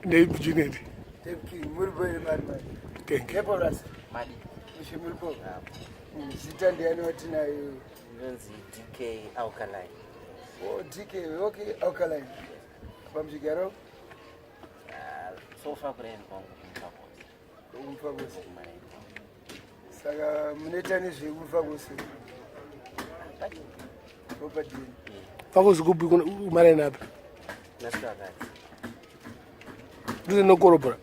Name Junet. Thank you. Murehwa man. Thank you. Madi. Murehwa. Zita ndiani watina yo. DK Alkaline. Oh, DK. Okay, Alkaline. Pamjigaro? So far brain umfagosi. Saka munetani zvekufagosi. Property. Fagosi kupi umare napa? Nasaka. Ndize nokorobora.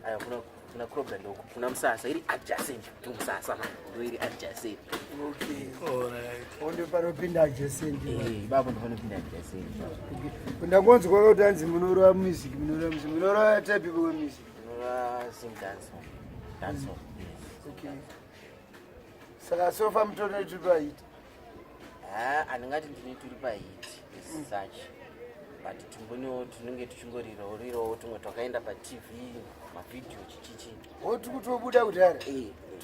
Aya kuna problem ndoko. Kuna msasa iri adjacent to msasa man. Iri adjacent. Okay. Alright. Onde paropinda adjacent. Baba ndinopinda adjacent. Ndakonzwa kuti anzi munorowa music, munorowa type of music. Munorowa Zimdancehall. Dancehall. Okay. Saka so far mutone turipa hit. Andingati ndine turipa hit as such. But tinenge tichingoriro tumwe twakaenda pa TV, mavideo chichichi. Woti kutobuda kudhara?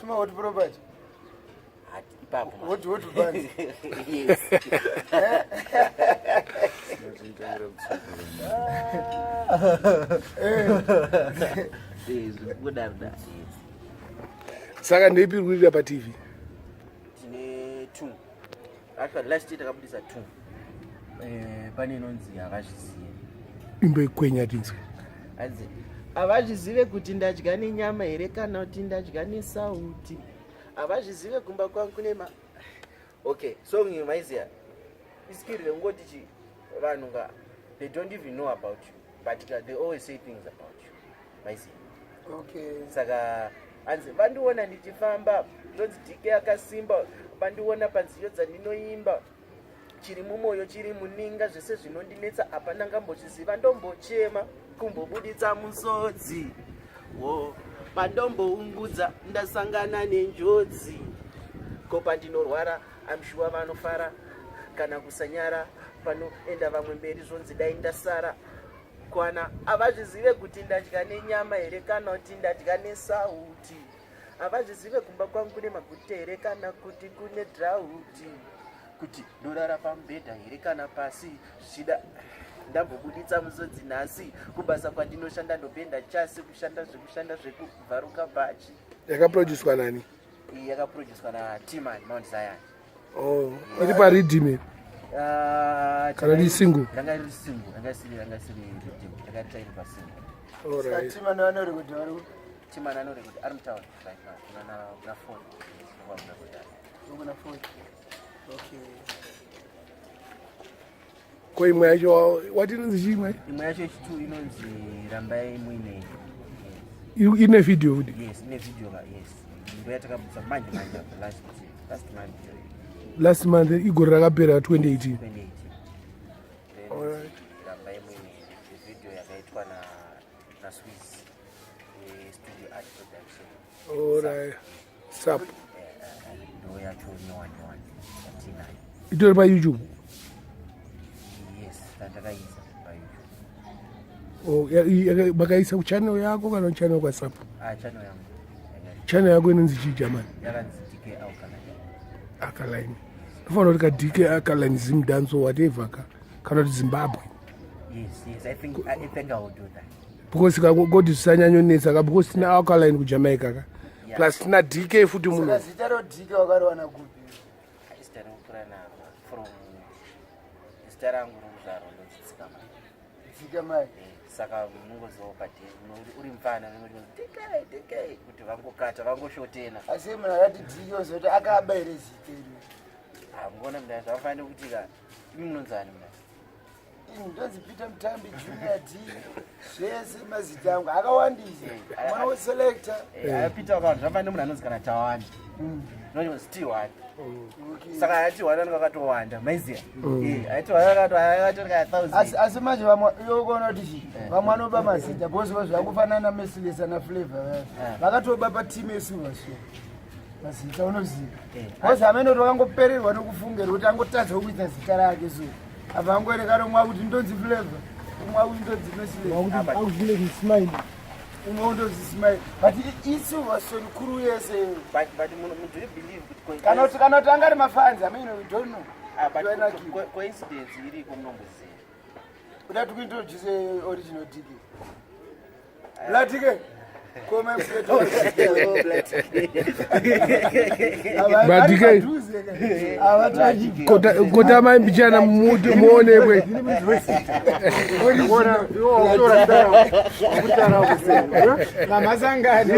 Tuma woti property. Ipapo. Woti band. Yes. Saka ndepi kuita pa TV? Tine 2. Actually last year takabudisa 2. Pane inonzi akazviziva. Imbo ikwenya tinzwe. Anzi avazvizive kuti ndadya nenyama here kana kuti ndadya nesauti. Avazvizive kumba kwangu kune Okay, so maiziya. Iskirire ngoti vanhu nga they don't even know about you, but they always say things about you. Maiziya. Okay. Saka anzi vandiona ndichifamba ndonzi DK akasimba, vandiona panziyo dzandinoimba. Chiri mumoyo chiri muninga zvese zvinondinetsa hapana ngambochiziva ndombochema kumbobuditsa musodzi pandomboungudza ndasangana nenjodzi ko pandinorwara amshuwa vanofara kana kusanyara panoenda vamwe mberi zvonzi dai ndasara kwana avazvizive kuti ndadya nenyama here kana kuti ndadya nesauti avazvizive kumba kwangu kune maguta here kana kuti kune drauti kuti ndorara pamubhedha here kana pasi zvichida ndambobuditsa musodzi nhasi kubasa kwandinoshanda ndopenda chasi kushanda zvekuvharuka bhachi. Yakaproduced nani? Iyi yakaproduced Tenement Mount Zion. Oh, iri pa redeem. Kana ri single. Ranga iri single, ranga siri redeem. Ranga iri pa single. All right. Tenement anori kuti ari. Tenement anori kuti ari mutaura right now. Na phone. Kuna phone. Okay. Kwa imwe yacho what inonzi chimwe? Imwe yacho chitu inonzi rambai muine. Ine video kuti? Yes, ine video yes. Ndo yatakabudisa manje last month igore rakapera 2018. All right. Rambai muine video yakaitwa na Swiss studio art production. All right. Sap. Ndo yacho nyowani. Itori pa YouTube? Yes, ndakaisa pa YouTube. Oh, bakaisa kuchannel yako kana channel kwa Sap? Channel yangu. Channel yako inonzi chi jamani? Yakanzi DK Alkaline. Alkaline. Ndofana kuti ka DK Alkaline Zimdancehall whatever kana kuti Zimbabwe. Yes, I think I will do that. Because kangoti zvisanyanyonetsa ka because tina Alkaline ku Jamaica ka. Plus tina DK futi muno. Saka zita ro DK wakarowana kupi? From Instagram ruzaro ndochitsikama. Tsikama. Saka mungozopatie uri mfana DK kuti vangokata vangoshotena. Asi munhu akati DK zoti akabaire zita iri. Ngona mnda zvafanira kuti ka munonzani mna. Ndonzi Peter Mtambi Junior D. Zvese mazita angu akawandisa. Mwana weselector. Peter akawanza zvafanira munhu anonzi kana Tawani. Nonyo still one. Saka yati wana ngakatowanda maiziya. Ayiti wana ngakatoka 1000. Asi manje vamwe yokona kuti vamwe ba mazita bosi zvakafanana Merciless na Flavor. Vakatoba pa team yesuva so. Mazita unoziva. Bosi amene tokangopererwa nokufungira kuti angotadza kuita zita rake so. Avangore karo mwa kuti ndonzi Flavor. Mwa kuti ndonzi Merciless. Kuti awuzile smile. Umondo zismile. But isuva so nkuru yese. But do you believe kuti kana tangari mafans I mean we don't know. But coincidence iri komunomboziva. Uda tukuintroduce original DK. Blatike. Koma mseto. Blatike. Kota maimbichana mumuti muonekwe. Namasangani.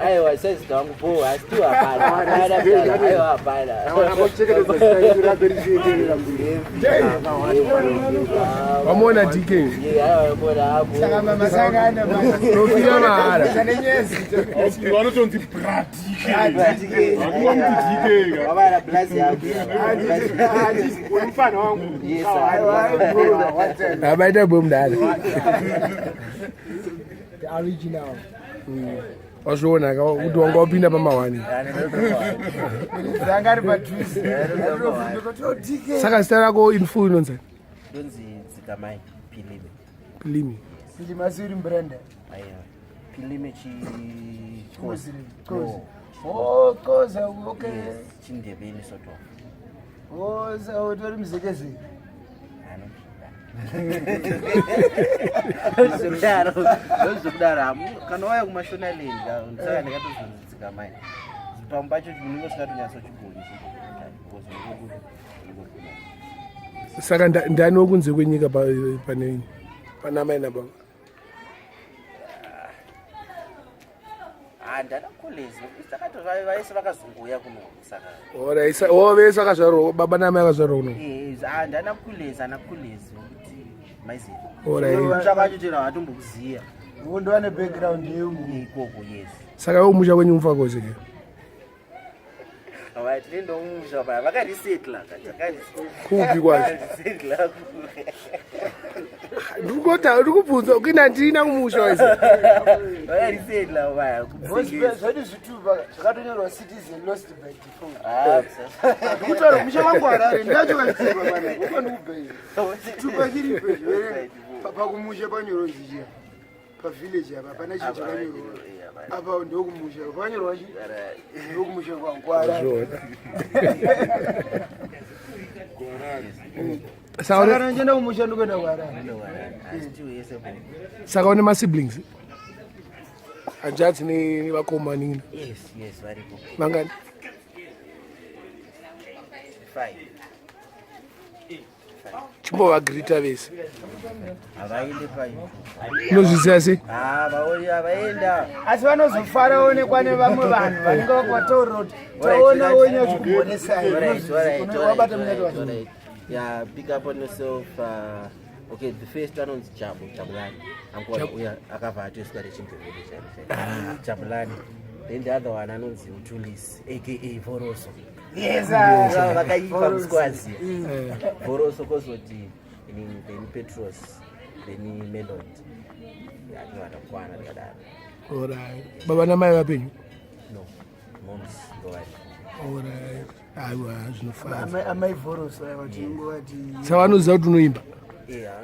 Aiwa sasa tangu asitu hapana. Aiwa hapana. Wamona DK. Aiwa mbona hapo. Sanga masangani. Nofika mahara. Wanotonzi brati. Baba blazi hapo. Mfano wangu. Yes. Abaita bomdala. The original. Wazvoona kuti wanga wapinda pamawani. Zangari padhuze. Saka zita rako in full inonzi? Donzi zikamai Pilime. Pilime. Sijimasiri mbrenda. Aiwa. Pilime Kozi. Oh, koza okay. Chindebeni soto. Oh, so utori mzekezi. Zokudaro kana waya kumashonaleni saka ndikatozvonzika mai pamwe pacho chinongo singatonyatsochigoni Saka ndani wokunze kwenyika panamai nababa? ndanakolezi sakato vaise vakazongoya kuno saka vese vakazvarwa baba namai vakazvarwa kuno? ndanakulezi anakulezi kuti maizi Alright. chakachotera vatombokuziya Undwa ne background yemu. ikoko yes Saka umusha kwenyu mufakose ke? tinendomusha paya vakarisetla Kupi kwacho? Ndiri kubvunza kuina ndina kumusha wese. vakarisetla paya Zvadi zvitupa zvakatonyorwa citizen lost by default. Kutaura musha wangu Harare ndacho kanzima bana. Ufana kubhenya. Chitupa chiri pedyo ere. Pakumusha panyorwa njiya. Pa village apa pana chinhu chakanyorwa. Apa ndokumusha. Panyorwa chi? Ndokumusha kwangu Harare. Saka njenda kumusha ndokwenda kuHarare. Saka une ma-siblings? Hanzvadzi nevakomani? yes varipo Vangani? 5 Chimbovagirita vese? havaende paio Unozvisiya sei? havaenda Asi vanozofara onekwa nevamwe vanhu vanenge vakwataurira kuti taona wenyachikubonesai. Wabata munyati wacho. Yeah, pick up on yourself. Okay, the first one on Jabulani. I'm going to akava to square Jabulani. Then the other one on Tulis, aka Voroso. Yes, Vakaipa mskwazi. Voroso kozoti in Petros, then Melod. Yeah, no atakwana kadaro. Alright. Baba namai vapenyu? No. Mom's going. Alright. Aiwa zvinofadza. amaivhorosa vatingovati Saka vanoziva kuti unoimba? Yeah.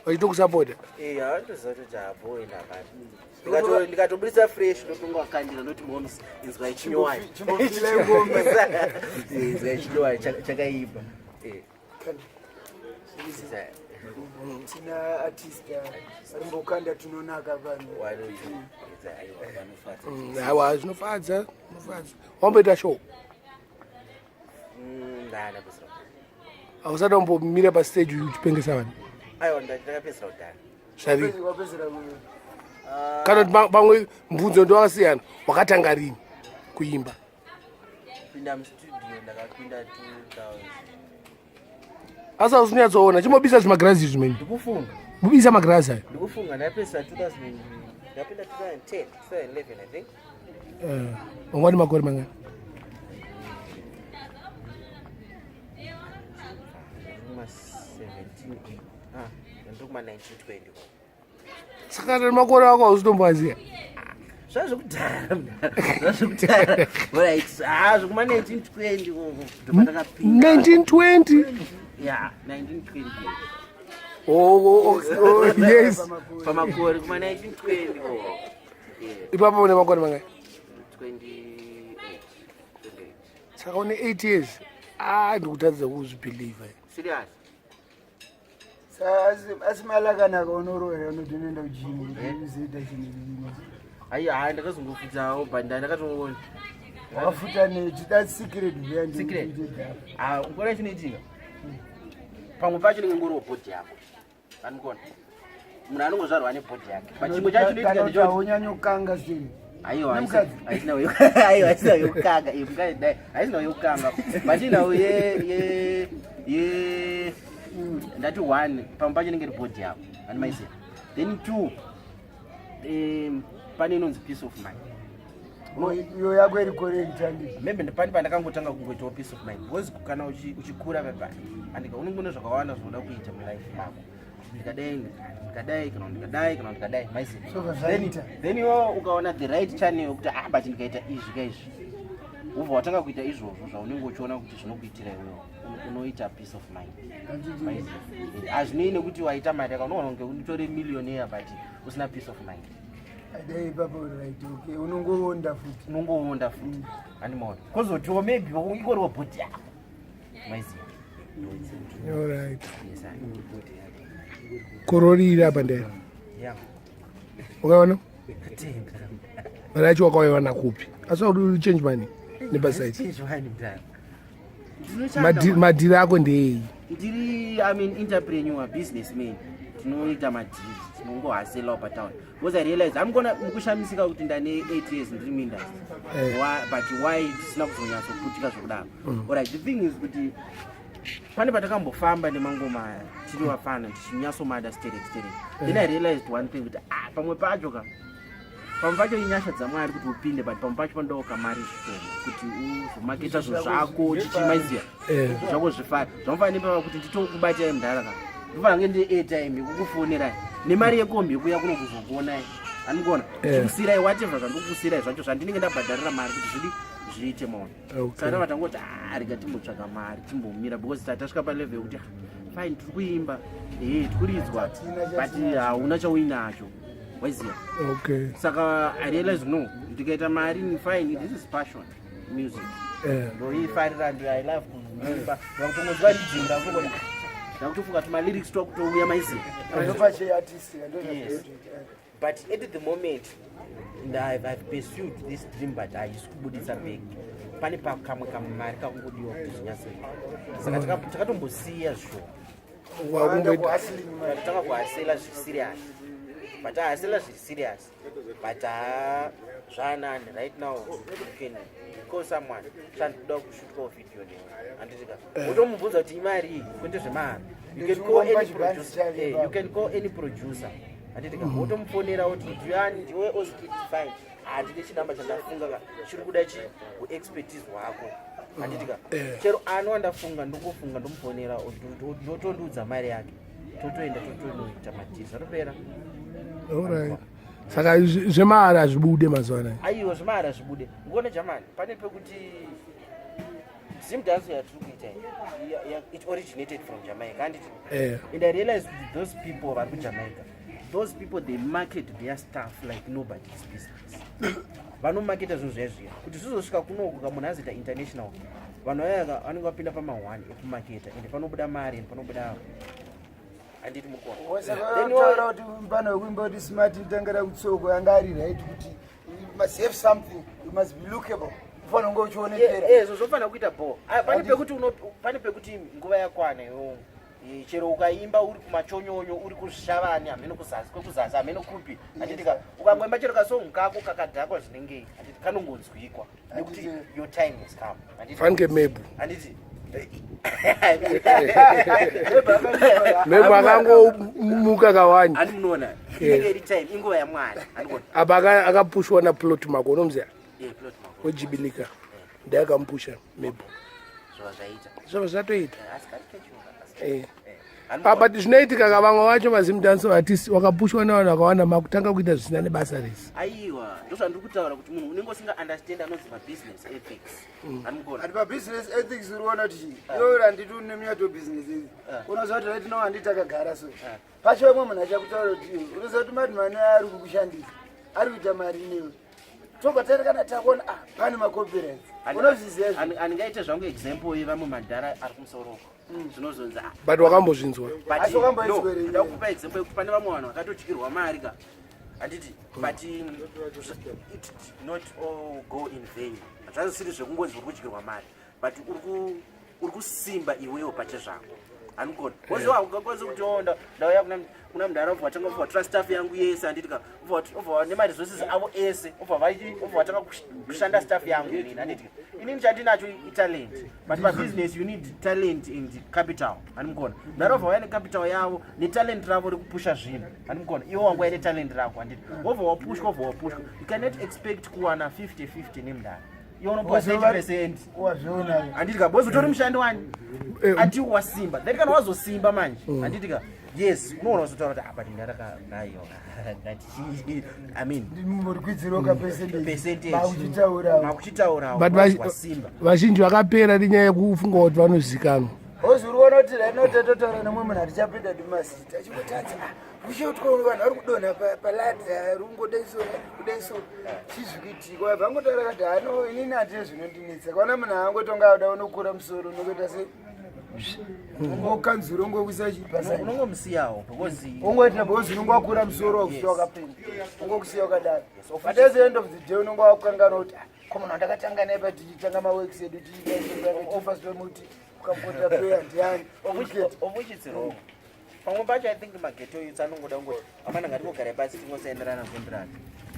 Vachitokusapota? Vanoziva kuti haboenda kati. Ndikatobudisa fresh ndotonga wakandira noti moms inzwa ichinyowani. chimbofila ngombe. Inzwa ichinyowani chakaipa. tina artista rimbokanda tunonaka vanhu. Aiwa zvinofadza. Wamboita show? Hausati wambomira pastage uchipengesa vanhu? Aiwa ndakapedzera kudhara. Zvavi? Wapedzera Kana kuti pamwe mbvunzo ndowakasiyana, wakatanga rini kuimba? Pinda mustudio ndakapinda 2000. Asa usinyatsoona chimbobisa zvimagirazi zvimweni? Ndikufunga. Bubisa magirazi ayo? Ndikufunga ndapedzera 2000 ndapinda 2010 2011 I think. Wangwani makore mangani? Ndokuma 1920. Saka makore ako hausitomboaziya? Zvazvokudhara. Right. Zvokuma 1920 uko. Ndopandakapinda. 1920? Yeah, 1920. Oh, yes. Pamakore kuma 1920 uko. Ipapo une makore mangani? 28. Saka une 8 years? Ndikutadza kuzvibhiliva. Serious? asi malakanaka unoroya unotonenda ujini uzoita chinhu aiya ndakazongofudzawo but ndakatoona wakafuta neti that's secret secret ukona chinoitika pamwe pacho ndingengoriwo bhodhi yako anokona munhu anongozvarwa nebhodhi yake but chimwe chacho chinoitika ndechounyanya kukanga sei aiwa haisina yokukanga haisina yokukanga but inawo ye ndati 1 pamwe pacho inenge ri bhodhi yako ani maiziva then 2 pane inonzi peace of mind iyo yako iri koreitandi maybe ndipani pandakangotanga kungoitawo peace of mind because kana uchikura pepani andika unongone zvakawanda zvoda kuita mulife mako ndikadai kana ndikadai maiziva then iwo ukaona the right channel yokuti but ndikaita izvi kaizvi ubva watanga kuita izvozvo zvaunenge uchiona kuti zvinokuitira iwewo unoita peace of mind hazvinei nekuti waita mari yakaunoona kunge unitore millionaire but usina peace of mind adai papo right okay unongoonda futi animaona kozotiwo maybe ikoriwo bhodhi yako maiziva alright kororira apa ndera ukaona mari yacho wakaiwana kupi asi waudi change money nebasaiti madhiri ako ndei ndiri entrepreneur businessman tinoita madhiri tinongohaselawo patown because I realize amgona mukushamisika kuti ndane 8 years ndiri muindustry but why tisina kuzonyatsoputika zvokudaro alright the thing is kuti pane patakambofamba nemangoma tiri wafana tichinyatsomada sterek then I realized one thing kuti pamwe pacho inyasha dzamwari kuti upinde but pamwe pacho panodawo kamari zvishoma kuti uzomaketa zvinhu zvako tichimaiziva zvako zvifara zvamufanira nepava kuti nditokubatai mudharaka ndofana nge ndi airtime kukufonerai nemari yekombi yekuya kuno kuzokuonai anigona kusirai whatever zvandokusirai zvacho zvandinenge ndabhadharira mari kuti zvidi zviite maona saka vatangoti rega timbotsvaka mari timbomira because tasvika palevel yekuti fine tiri kuimba tikuridzwa but hauna chauinacho waiziva saka I realize no ndikaita mari fine this is passion music ndoifarira ndo I love kuimba ndakutongoziva ndijinga kungoni ndakutofunga kuti malyrics tokutouya maiziva but at the moment I've pursued this dream but haisi kubuditsa bhegi pane pakamwe kamari kakungodiwa kuti zvinyatso saka takatombosiya zvishoma tanga kuhasela zviri serious but ahasela zviri serious but zvanani right now you can call someone chandikuda kushutikawo video newe anditika utomubvunza kuti imari kwete zvemari you can call any producer anditika utomufonera kuti ndiwe ozikiti fine handine chinamba chandafunga chiri kuda kuexpertise wako anditika chero ano wandafunga ndokufunga ndomufonera ndotondiudza mari yake totoenda totonoita madhiri zvatopera saka zvemari hazvibude mazuva anaya aiwa zvemari hazvibude ngone jamani pane pekuti Zimdancehall yatiri kuita it originated from Jamaica and I realized those people vari kuJamaica those people they market their stuff like nobody's business vanomaketa zvinhu zvaizviya kuti zvizosvika kunoku kamunhu azoita international vanhu vaya vanenge vapinda pama1 ekumaketa ende panobuda mari ende panobuda handiti mukoataura kuti mpano wekuimba kuti smart itangara kutsoko yanga ari right kuti you must have something you must be lookable ufanira kunge uchionekera zvofanira kuita bo pane pekuti nguva yakwana iwo chero ukaimba uri kumachonyonyo uri kuzvishavani hameno kuzasi kwekuzasi hameno kupi handitika ukangoimba chero kasongu kako kakadhakwa zvinengei handiti kanongonzwikwa nekuti your time has come fanike mebu handiti mebu akangomuka kawani handimunoona inenge iri time inguva yamwari apa akapushwa naplot mako unomziya wejibinika ndaakamupusha mebu zvava zvatoita but zvinoitika ka vamwe vacho vazimdancehall artists wakapushwa navanhu vakawanda makutanga kuita zvisina nebasa rese aiwa ndozvandiri kutaura kuti munhu unenge usinga understand anonzi mabusiness ethics ati pabusiness ethics uriona kuti iwe handiti une Nyado business idzi unoziva kuti right now handiti akagara so pacho vamwe munhu achakutaura kuti unoziva kuti madhimani ari kukushandisa ari kuita mari newe tobva kana takuona pane macopyrights unozviziva handingaite zvangu example yevamwe madhara ari kumusoro zvinozonza but wakambozvinzwa ndakupa example yekuti pane vamwe vanhu vakatotyirwa mari ka handiti but it did not all go in vain zvazvisiri zvekungonzi uri kutyirwa mari but uri kusimba iwewo pachezvako anugona koziwa ukakwanisa kuti ndauya kuna mudhara vatanga uvhatora staff yangu yese handiti ka uvha nemaresources avo ese uvha vatanga kushanda staff yangu inini handiti inini chandinacho italent but pabusiness you need talent and capital handimugona mudhara uvha waya necapital yavo netalent ravo rekupusha zvinhu handimugona iwo wangu waya netalent rako handiti wobva wapushwa you cannot expect kuwana 50-50 nemudhara iwonopa 20% handiti ka bozi utori mushandi wani ati wasimba then kana wazosimba manje handiti ka yes unoona wazotaura kuti apa ndindarakagayo I mean murikwidziroka percentage makuchitaura wasimba vazhinji vakapera nenyaya yekufunga kuti vanozikanwa ozuriona kuti rainotototaura nemwe munhu atichapinda ndimasita achingotadza uchiotikaona vanhu vari kudonha paladza rungodaiso chizvikuitika vangotaura kati hano inini handine zvinondinitsa kaona munhu aangotonga ada unokura musoro unokuita se ungokanzura ungokuisa unongomusiyawo ungoita because unonge wakura musoro wakusvika wakapinda ungokusiya wakadaro but at the end of the day unonge wakukangana kuti komunhu andakatanga naye patichitanga maworks edu tiifasitomuti ukamukotera prayer ndiani omuchitsirongo pamwe pacho I think mageto youths anongoda kungoti amana ngatingogara pasi tingosaenderana contract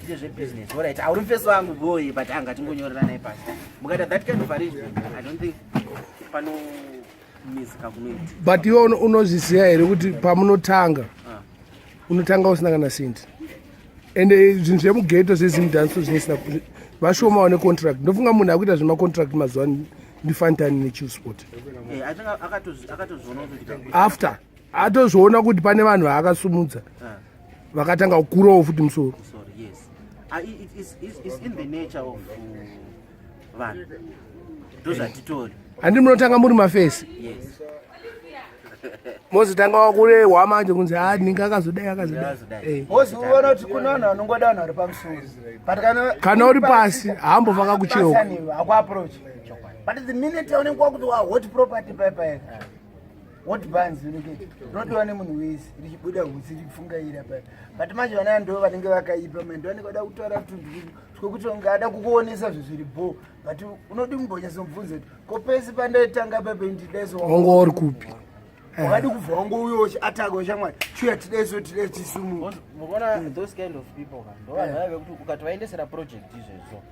izvo zvebusiness alright auri mufesi wangu goyi but anga tingonyorerana pasi mukaita that kind of arrangement I don't think pano mizika kunoiti but iwe unozviziva here kuti pamunotanga unotanga usina kana sindi ende zvinhu zvemugeto zvezimdancehall zvinesina vashomawo necontract ndofunga munhu akuita zvemacontract mazuva ndifantani nechiusport akatozviona after atozviona kuti pane vanhu vaakasumudza vakatanga kukurawo futi musoro it's in the nature of vanhu ndozvatitori handi munotanga muri mafesi mozotanga wakurehwa manje kunzi ninga akazodai ozi uona kuti kuna vanhu vanongoda vanhu vari pamusoro kana uri pasi hambovaka kucheuka akuapproach but the minute aunenge wakuti hot property paipai what bands unoketi unodiwa nemunhu wese richibuda hutsi richifungaira pai but manje vana ndo vanenge vakaipa manje vanenge vada kutaura tundu twekuti ungada kukuonesa zviri bo but unodi kumbonyasomubvunza kuti kopesi pandaitanga paipaindidaiso wanga uri kupi wakadi kubva wangouyo ataka ushamwari chuya tidaiso tisumuka mukuona those kind of people ndo vanhu vaive kuti ukati vaendesera project izvezvo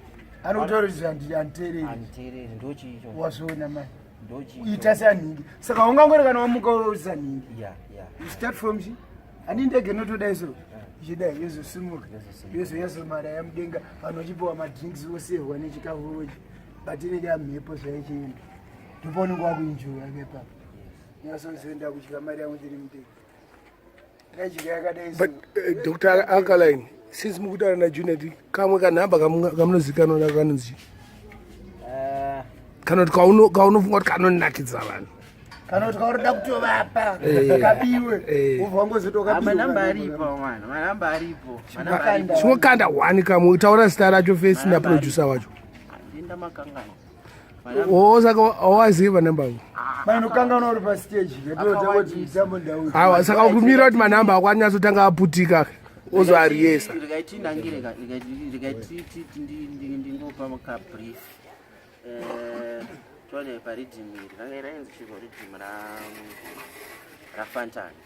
anokutaura kuti handitereri ndochicho wazviona manje ita sanhingi saka ungangori kana wamuka urisa nhingi start from chi handi ndege notodaiso ichidai yozosimuka yozonyazomara yamudenga vanhu vachipiwa madrinks vosehwa nechikafu ochi but inenge yamhepo zvaichienda ndipo unenge wakuinjoya kepa nyasozoenda kuchika mari yangu tiri mudenga ndachika yakadaiso but Dr. Alkaline since mukutaura najunet kamwe kanhamba kamunozikanwa nakanonzi kana kuti kaunofunga kuti kanonakidza vanhu kana kuti kauroda kutovapa kabiwe ubva wangozotokamanamba aripo chingokanda 1 kamwe taura zita racho fesi naproducer wacho saka awazive manamba ako manokangana uri pastage awa saka ukumira kuti manamba ako anyatsotanga aputika ozoariyesa ndingopa makabrief tone paridhimiri ranga rainzi chiro ridhimu rafantani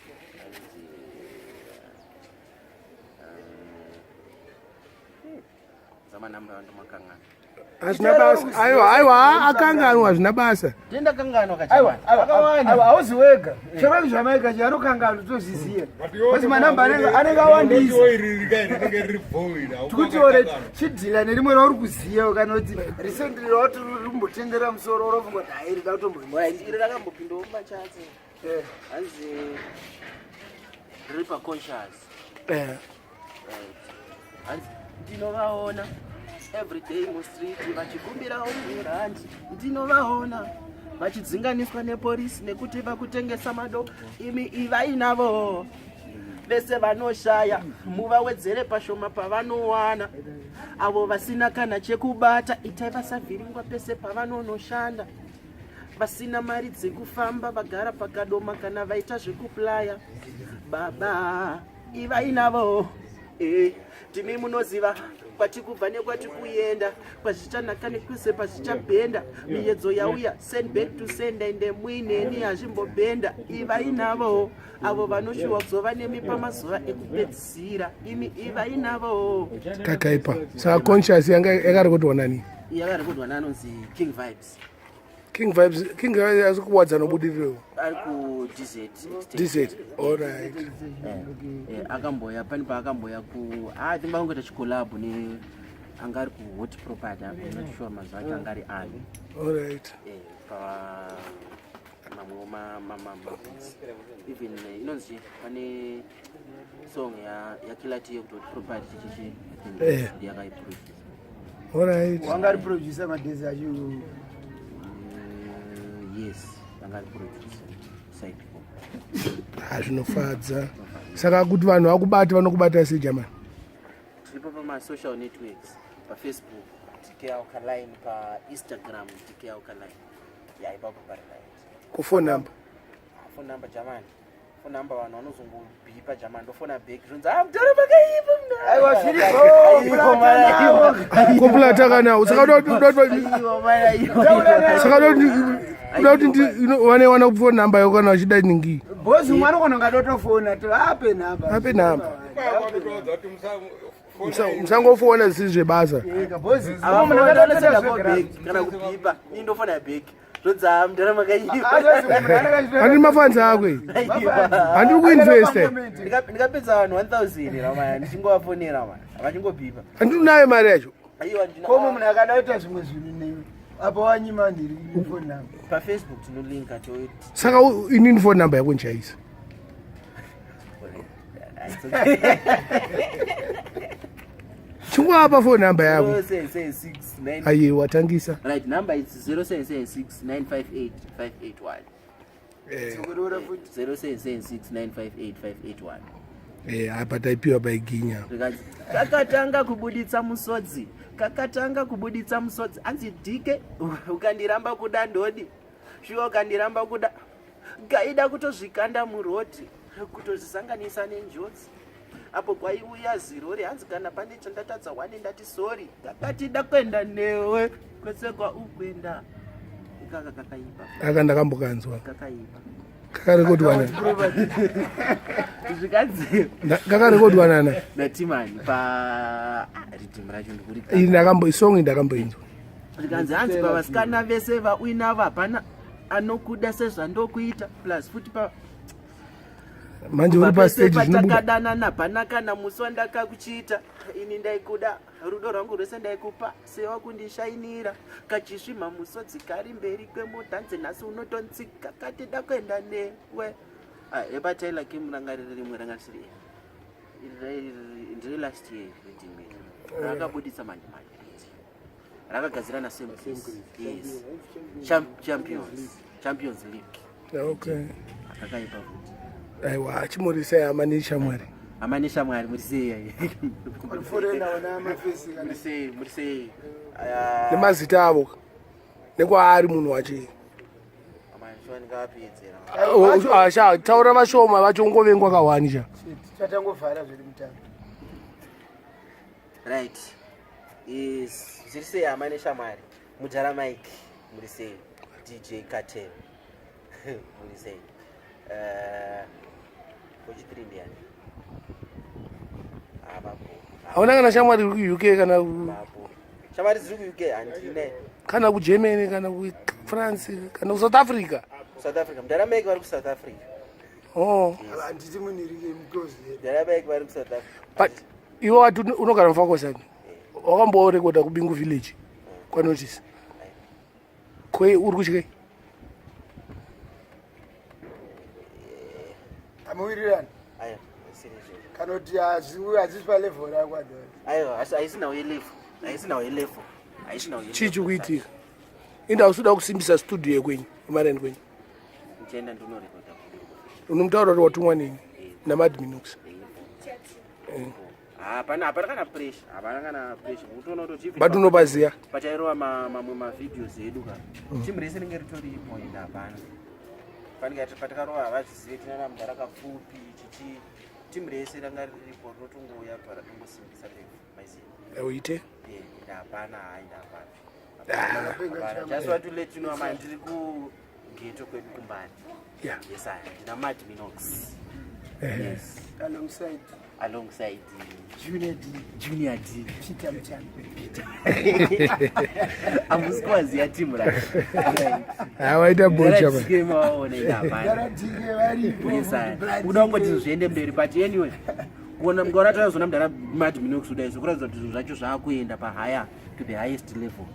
zamanamba vandomakangana hazvina basa aiwa akanganwa hazvina basa tendakanganwa hauzi wega chevaki zvamaika chianokanganwa tozviziya kuti manamba anenge awandisa tikutiore chidhila nerimwe rauri kuziya kana kuti recently rawati rimbotendera musoro rofunga kuti hai rida kutomboiri rakambopindawo machatsi hanzi ripa conscious hanzi ndinovaona everyday mustreet vachikumbirawo murandi ndinovaona vachidzinganiswa nepolisi nekuti vakutengesa mado imi ivainavo vese vanoshaya muvawedzere pashoma pavanowana avo vasina kana chekubata itai vasavhiringwa pese pavanonoshanda vasina mari dzekufamba vagara pakadoma kana vaita zvekuplaya baba ivainavo timi munoziva kwatikubva nekwati kuenda kwazvichanaka nekwese pazvichabhenda miyedzo yauya send back to send ende muineni hazvimbobhenda ivainavo avo vanoshuwa kuzova nemi pamazuva ekupedzisira imi ivainavo kakaipa saka conscious yanga yakarekodwa nani yakarekodwa nanonzi king vibes king vibes asi kuwadza nobudiriro ari ku DZ alright akamboya pani paakamboya ku timbangongeta chikolabhu ne anga ari ku hot property notishuwa mazuva acho anga ari ani alright mamwewo even inonzi pane song yakilati yekuti hot property chichichi yakaiproduce alright wanga ari producer madhezi acho yes anga ari producer side zvinofadza saka kuti vanhu vakubata vanokubata sei jamani tiripo pamasocial networks pafacebook DK Alkaline painstagram DK Alkaline ipapo parinaiti kufone number jamani phone number vanhu vanozongobhipa jamani ndofona back zvonzi mutaro pakaipa kompulata kanawo saka wana kufone number yako kana uchida ningi bosi mwana kana ngadotofona ape number musangofona zvisiri zvebasa kana kubhipa indofona back zvonzi mutaro makaipa handiri mafanzi akwe handiri kuinvesta ndikapedza vanhu 1000 ramaya ndichingovafonera mani havachingobhipa handiri nayo mari yacho komo munhu akadaita zvimwe zvinhu nemi apa wanyima ndiri phone number pafacebook tinolinka toiti saka inini phone number yako ndichaisa chingwapa phone number yako 0776 aye watangisa right number is 0776958581 0776958581 apa taipiwa paiginya kakatanga kubuditsa musodzi anzi DK ukandiramba kuda ndodi shuwa ukandiramba kuda gaida kutozvikanda murodhi kutozvisanganisa nenjodzi apo kwaiuya zirori hanzi kana pane chandatadza 1 ndati sorry kakati dakwenda newe kwese kwaukwenda ikaka kakaipa aka ndakambokanzwa kakaipa kakarekodwa kakarekodwa nana natimani ridhimu racho ndikuri isongi ndakamboinzwa rikanzi hanzi pavasikana vese vauinavo hapana anokuda sezvandokuita plus futi manje uri pastage patakadana hapana kana musi wandakakuchiita ini ndaikuda rudo rwangu rwese ndaikupa sewa kundishainira kachisvima musodzi kari mberi kwemodhanze nhasi unotontsika kati dakuenda newe epataila kemurangariro rimwe rangarisiri ndiri last year ridhimwe rakabuditsa manje rakagadzira yes champions league okay akakaipa futi aiwa chimurisai amanishamwari murisei nemazita avo nekwaari munhu wacho taura vashoma vachongovengwa kawanisha chatangovhara zviri mutambo right zirisei amanishamwari mujara mike murisei DJ Cartel murisei kuchitirindiyani hauna kana shamwari uri ku UK kana shamwari dziri ku UK handine kana kugermany kana kufrance kana kusouth africa mudharameke vari kusouth africa handiti munhirike muclose mudharameke vari kusouth africa but iwe wati unogara mufakosani wakamborekodha kubingu village kwanotice kwe uri kuchikei amuwirirani kana kuti hazisi palevhel rako aiwa haisinawo yelevo chii chikuitika inde hausuda kusimbisa studio yekwenyu imareni kwenyu ndichienda ndinorekoda unomutaura kuti watumwa nini namadminux hapana kana pressure utoona kuti but unobaziya pachairova mamwe mavideos edu ka timu rese ringe ritoripo ende hapana patikarova havazizive tinana Mbare akapfupi chichi timu rese ranga riripo rotongouya paratongosimbisa levu uite ende hapana just want to let you know man ndiri kugeto kwedu kumbani yes ndina Mad Minox yes alongside Junior D Peter Mchan amusikwaziya timu right waita bocha uda kungoti zviende mberi but anyway kuona mungora tazona mudara Mad Minox kudai zvokuratidza kuti zvinhu zvacho zvaakuenda pahigher to the highest level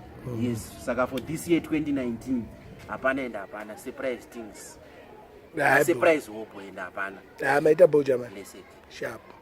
yes saka for this year 2019 hapana ende hapana surprise things surprise hope ende hapana maita bocha man listen sharp